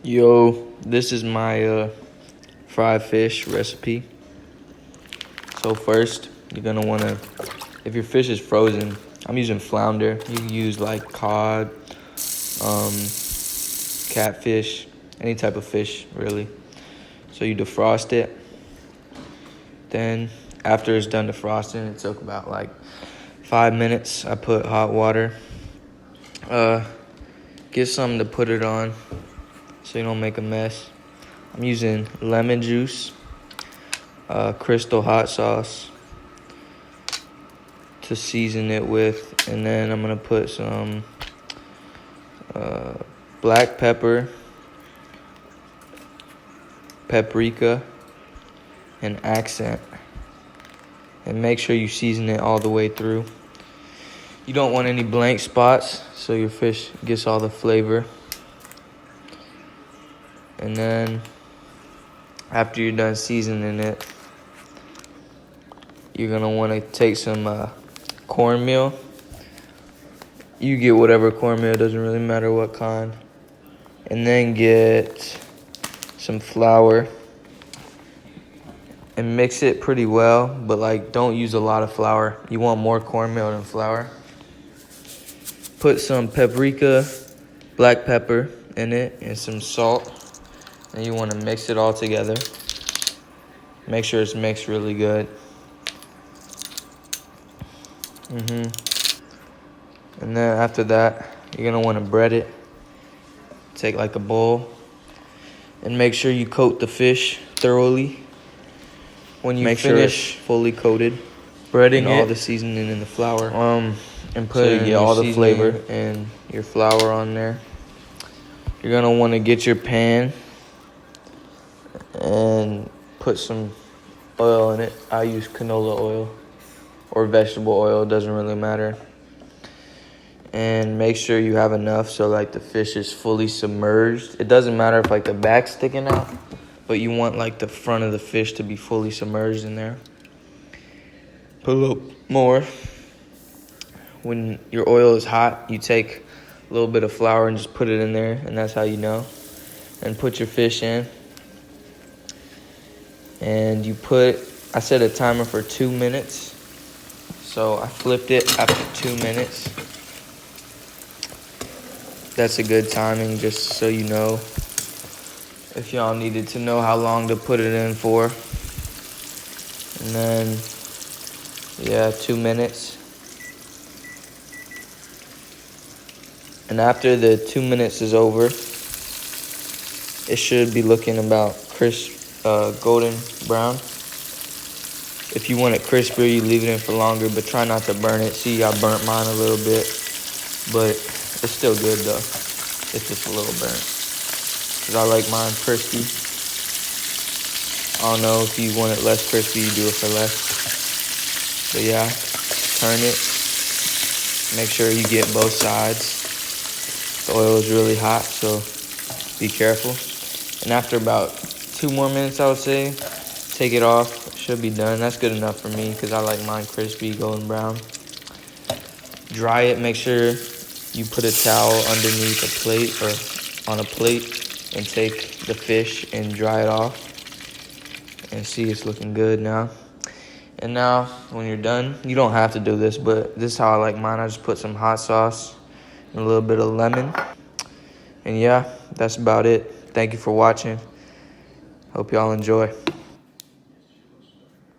Yo, this is my fried fish recipe. So first, you're gonna wanna, if your fish is frozen, I'm using flounder. You can use like cod, catfish, any type of fish really. So you defrost it. Then after it's done defrosting, it took about like 5 minutes. I put hot water. Get something to put it on so you don't make a mess. I'm using lemon juice, crystal hot sauce to season it with, and then I'm gonna put some black pepper, paprika, and accent. And make sure you season it all the way through. You don't want any blank spots so your fish gets all the flavor. And then after you're done seasoning it, you're gonna want to take some cornmeal. You get whatever cornmeal, doesn't really matter what kind. And then get some flour and mix it pretty well, but like don't use a lot of flour. You want more cornmeal than flour. Put some paprika, black pepper in it, and some salt. And you want to mix it all together. Make sure it's mixed really good. And then after that, you're gonna want to bread it. Take like a bowl and make sure you coat the fish thoroughly. When you finish fully coated, breading all the seasoning in the flour, and put so you get all the flavor and your flour on there. You're gonna want to get your pan and put some oil in it. I use canola oil or vegetable oil, doesn't really matter. And make sure you have enough so like the fish is fully submerged. It doesn't matter if like the back's sticking out, but you want like the front of the fish to be fully submerged in there. Put a little more. When your oil is hot, you take a little bit of flour and just put it in there, and that's how you know. And put your fish in. And I set a timer for 2 minutes. So I flipped it after 2 minutes. That's a good timing, just so you know. If y'all needed to know how long to put it in for. And then, 2 minutes. And after the 2 minutes is over, it should be looking about golden brown. If you want it crispier, you leave it in for longer, but try not to burn it. See, I burnt mine a little bit, but it's still good though. It's just a little burnt, because I like mine crispy. I don't know, if you want it less crispy, you do it for less. But yeah, turn it. Make sure you get both sides. The oil is really hot, so be careful. And after about 2 more minutes, I would say, take it off. It should be done. That's good enough for me because I like mine crispy, golden brown. Dry it. Make sure you put a towel underneath a plate or on a plate and take the fish and dry it off. And see, it's looking good now. And now, when you're done, you don't have to do this, but this is how I like mine. I just put some hot sauce and a little bit of lemon. And yeah, that's about it. Thank you for watching. Hope y'all enjoy.